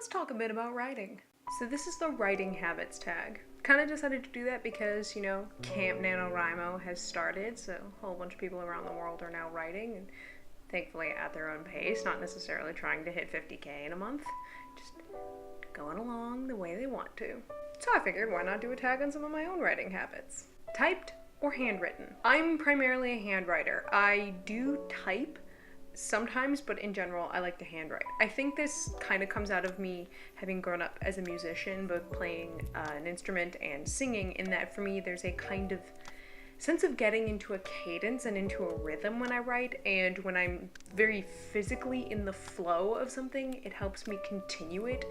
let's talk a bit about writing. So this is the writing habits tag. Kind of decided to do that because, you know, Camp NaNoWriMo has started, so a whole bunch of people around the world are now writing, and thankfully at their own pace, not necessarily trying to hit 50K in a month, just going along the way they want to. So I figured, why not do a tag on some of my own writing habits? Typed or handwritten? I'm primarily a handwriter. I do type sometimes, but in general, I like to handwrite. I think this kind of comes out of me having grown up as a musician, both playing an instrument and singing, in that for me, there's a kind of sense of getting into a cadence and into a rhythm when I write, and when I'm very physically in the flow of something, it helps me continue it,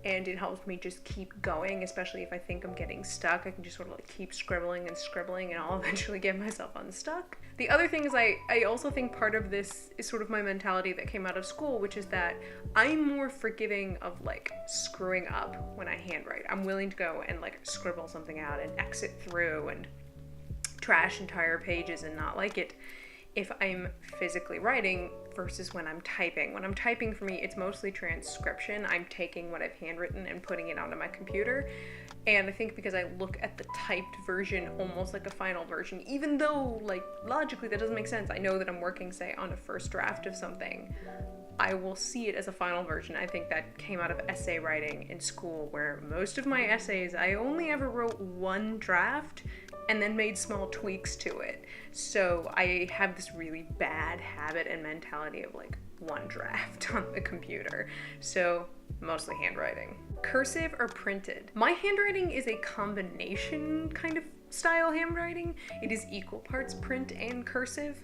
and it helps me just keep going, especially if I think I'm getting stuck. I can just sort of like keep scribbling and scribbling, and I'll eventually get myself unstuck. The other thing is I also think part of this is sort of my mentality that came out of school, which is that I'm more forgiving of like screwing up when I handwrite. I'm willing to go and like scribble something out and exit through and trash entire pages and not like it if I'm physically writing versus when I'm typing. When I'm typing, for me, it's mostly transcription. I'm taking what I've handwritten and putting it onto my computer. And I think because I look at the typed version almost like a final version, even though like logically that doesn't make sense. I know that I'm working, say, on a first draft of something. I will see it as a final version. I think that came out of essay writing in school, where most of my essays, I only ever wrote one draft and then made small tweaks to it. So I have this really bad habit and mentality of like one draft on the computer. So mostly handwriting. Cursive or printed? My handwriting is a combination kind of style handwriting. It is equal parts print and cursive,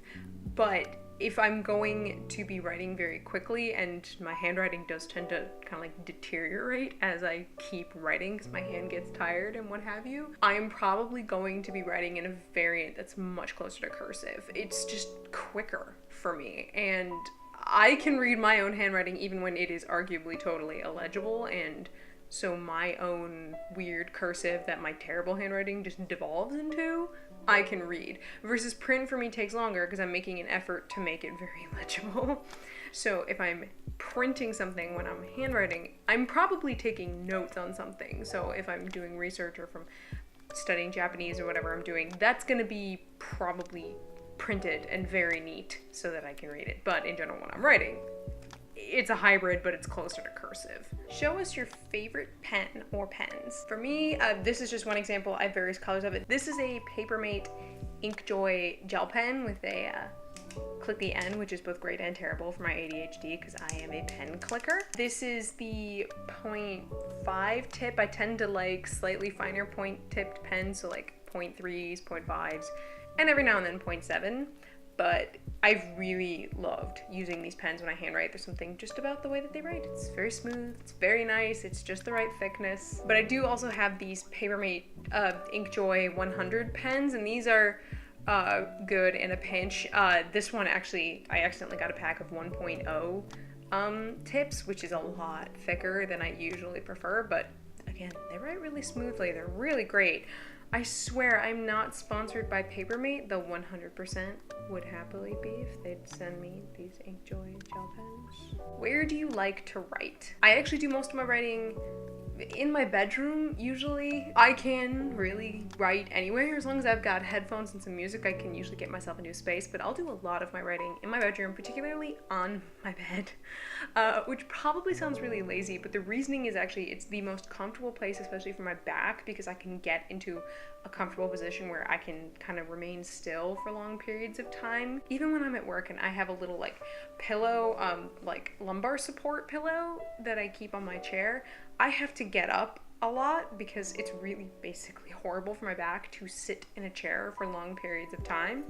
but if I'm going to be writing very quickly, and my handwriting does tend to kind of like deteriorate as I keep writing because my hand gets tired and what have you, I'm probably going to be writing in a variant that's much closer to cursive. It's just quicker for me, and I can read my own handwriting even when it is arguably totally illegible, and so my own weird cursive that my terrible handwriting just devolves into, I can read. Versus print for me takes longer because I'm making an effort to make it very legible. So if I'm printing something when I'm handwriting, I'm probably taking notes on something. So if I'm doing research or from studying Japanese or whatever I'm doing, that's gonna be probably printed and very neat so that I can read it. But in general, when I'm writing, it's a hybrid, but it's closer to cursive. Show us your favorite pen or pens. For me, this is just one example. I have various colors of it. This is a Papermate Inkjoy gel pen with a click the N, which is both great and terrible for my ADHD because I am a pen clicker. This is the 0.5 tip. I tend to like slightly finer point tipped pens, so like 0.3s, 0.5s, and every now and then 0.7. But I've really loved using these pens when I handwrite. There's something just about the way that they write. It's very smooth, it's very nice, it's just the right thickness. But I do also have these Papermate Inkjoy 100 pens, and these are good in a pinch. This one actually, I accidentally got a pack of 1.0 tips, which is a lot thicker than I usually prefer, but again, they write really smoothly. They're really great. I swear I'm not sponsored by Papermate, though 100% would happily be if they'd send me these Inkjoy gel pens. Where do you like to write? I actually do most of my writing in my bedroom, usually. I can really write anywhere. As long as I've got headphones and some music, I can usually get myself into a space, but I'll do a lot of my writing in my bedroom, particularly on my bed, which probably sounds really lazy, but the reasoning is actually it's the most comfortable place, especially for my back, because I can get into a comfortable position where I can kind of remain still for long periods of time. Even when I'm at work and I have a little like pillow, like lumbar support pillow that I keep on my chair, I have to get up a lot because it's really basically horrible for my back to sit in a chair for long periods of time.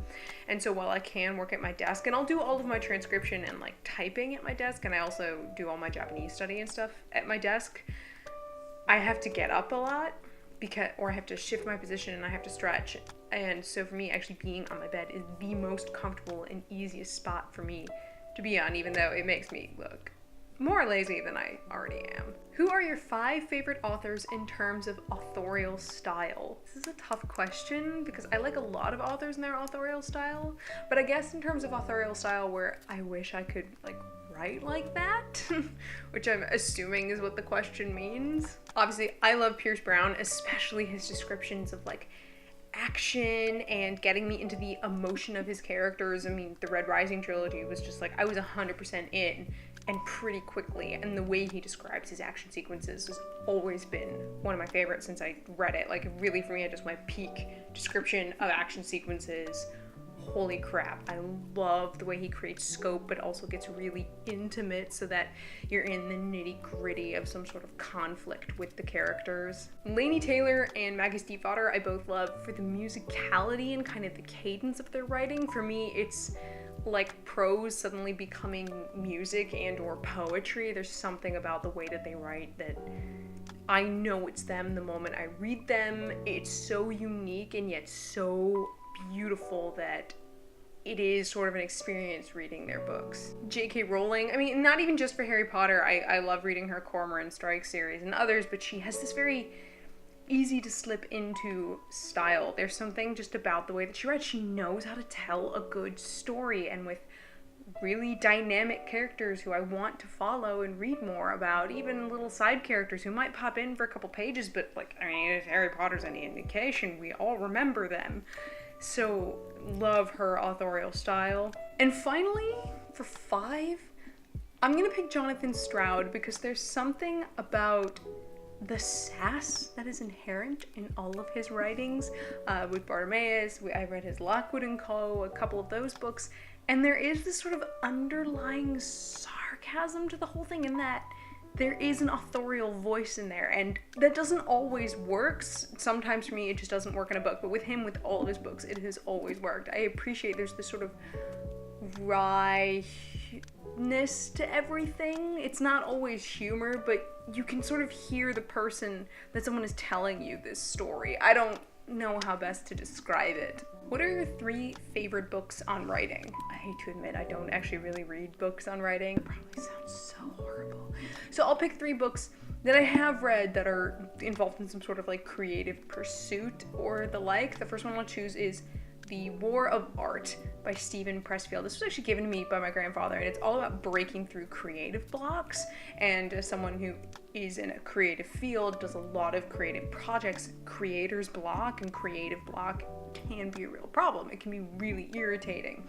And so while I can work at my desk, and I'll do all of my transcription and like typing at my desk, and I also do all my Japanese study and stuff at my desk, I have to get up a lot or I have to shift my position and I have to stretch. And so for me, actually being on my bed is the most comfortable and easiest spot for me to be on, even though it makes me look more lazy than I already am. Who are your 5 favorite authors in terms of authorial style? This is a tough question because I like a lot of authors in their authorial style, but I guess in terms of authorial style where I wish I could like write like that? Which I'm assuming is what the question means. Obviously, I love Pierce Brown, especially his descriptions of like action and getting me into the emotion of his characters. I mean, the Red Rising trilogy was just like, I was 100% in, and pretty quickly, and the way he describes his action sequences has always been one of my favorites since I read it. Like, really, for me, it just went peak description of action sequences. Holy crap, I love the way he creates scope, but also gets really intimate so that you're in the nitty-gritty of some sort of conflict with the characters. Laini Taylor and Maggie Stiefvater I both love for the musicality and kind of the cadence of their writing. For me, it's like prose suddenly becoming music and or poetry. There's something about the way that they write that I know it's them the moment I read them. It's so unique and yet so beautiful that it is sort of an experience reading their books. J.K. Rowling, I mean, not even just for Harry Potter, I love reading her Cormoran Strike series and others, but she has this very easy to slip into style. There's something just about the way that she writes. She knows how to tell a good story, and with really dynamic characters who I want to follow and read more about, even little side characters who might pop in for a couple pages, but like, I mean, if Harry Potter's any indication, we all remember them. So, love her authorial style. And finally, for 5, I'm gonna pick Jonathan Stroud because there's something about the sass that is inherent in all of his writings. With Bartimaeus, I read his Lockwood & Co., a couple of those books, and there is this sort of underlying sarcasm to the whole thing in that there is an authorial voice in there, and that doesn't always work. Sometimes for me it just doesn't work in a book, but with him, with all of his books, it has always worked. I appreciate there's this sort of wryness to everything. It's not always humor, but you can sort of hear the person that someone is telling you this story. I don't know how best to describe it. What are your 3 favorite books on writing? I hate to admit I don't actually really read books on writing. It probably sounds so horrible. So I'll pick 3 books that I have read that are involved in some sort of like creative pursuit or the like. The first one I'll choose is The War of Art by Stephen Pressfield. This was actually given to me by my grandfather, and it's all about breaking through creative blocks. And as someone who is in a creative field, does a lot of creative projects, creator's block and creative block can be a real problem. It can be really irritating.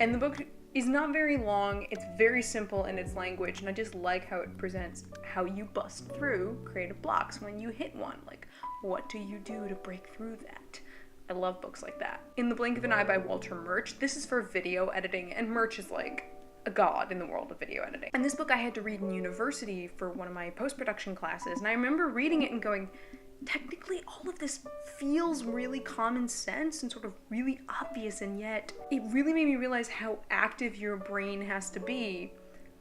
And the book is not very long, it's very simple in its language, and I just like how it presents how you bust through creative blocks when you hit one. Like, what do you do to break through that? I love books like that. In the Blink of an Eye by Walter Murch. This is for video editing, and Murch is like a god in the world of video editing. And this book I had to read in university for one of my post-production classes, and I remember reading it and going, technically all of this feels really common sense and sort of really obvious, and yet it really made me realize how active your brain has to be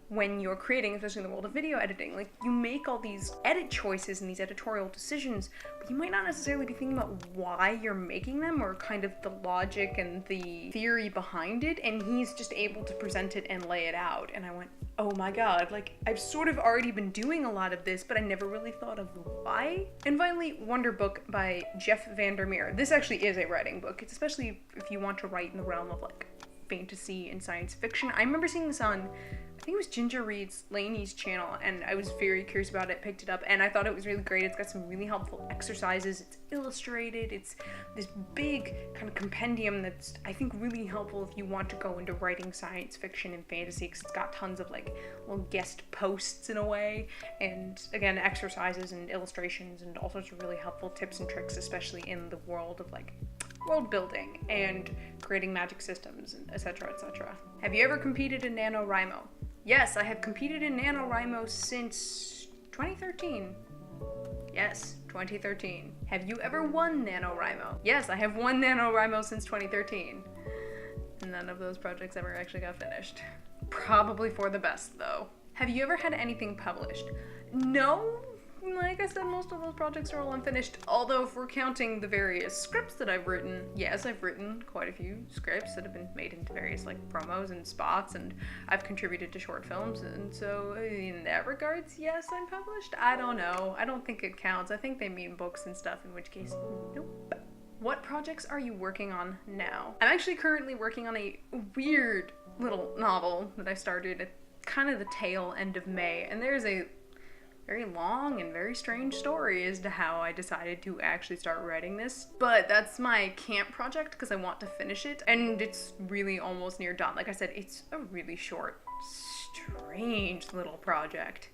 when you're creating, especially in the world of video editing. Like, you make all these edit choices and these editorial decisions, but you might not necessarily be thinking about why you're making them or kind of the logic and the theory behind it, and he's just able to present it and lay it out. And I went, oh my god, like, I've sort of already been doing a lot of this, but I never really thought of why. And finally, Wonder Book by Jeff Vandermeer. This actually is a writing book. It's especially if you want to write in the realm of like fantasy and science fiction. I remember seeing this on, I think it was Ginger Reads Lainey's channel, and I was very curious about it, picked it up, and I thought it was really great. It's got some really helpful exercises, it's illustrated, it's this big kind of compendium that's, I think, really helpful if you want to go into writing science fiction and fantasy, because it's got tons of like little guest posts in a way, and again, exercises and illustrations and all sorts of really helpful tips and tricks, especially in the world of like world building and creating magic systems, etc., etc. Have you ever competed in NaNoWriMo? Yes, I have competed in NaNoWriMo since 2013. Yes, 2013. Have you ever won NaNoWriMo? Yes, I have won NaNoWriMo since 2013. None of those projects ever actually got finished. Probably for the best, though. Have you ever had anything published? No. Like I said, most of those projects are all unfinished, although if we're counting the various scripts that I've written, yes, I've written quite a few scripts that have been made into various like promos and spots, and I've contributed to short films, and so in that regards, yes, I'm published. I don't know. I don't think it counts. I think they mean books and stuff, in which case, nope. What projects are you working on now? I'm actually currently working on a weird little novel that I started kind of the tail end of May, and there's a very long and very strange story as to how I decided to actually start writing this. But that's my camp project because I want to finish it, and it's really almost near done. Like I said, it's a really short, strange little project.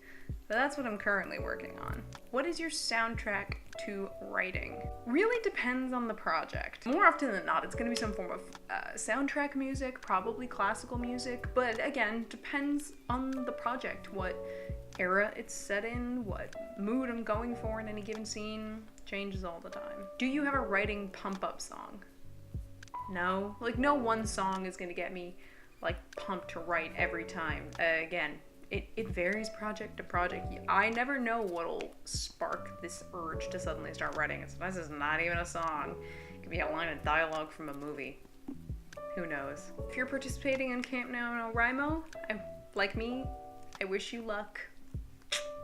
But that's what I'm currently working on. What is your soundtrack to writing? Really depends on the project. More often than not, it's gonna be some form of soundtrack music, probably classical music, but again, depends on the project, what era it's set in, what mood I'm going for in any given scene, changes all the time. Do you have a writing pump-up song? No. Like, no one song is gonna get me, like, pumped to write every time. Again, it varies project to project. I never know what'll spark this urge to suddenly start writing. This is not even a song. It could be a line of dialogue from a movie. Who knows? If you're participating in Camp NaNoWriMo, like me, I wish you luck.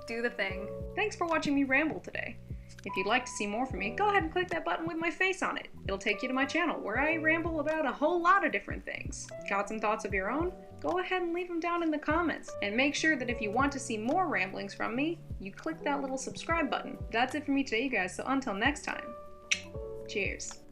Do the thing. Thanks for watching me ramble today. If you'd like to see more from me, go ahead and click that button with my face on it. It'll take you to my channel where I ramble about a whole lot of different things. Got some thoughts of your own? Go ahead and leave them down in the comments. And make sure that if you want to see more ramblings from me, you click that little subscribe button. That's it for me today, you guys, so until next time, cheers.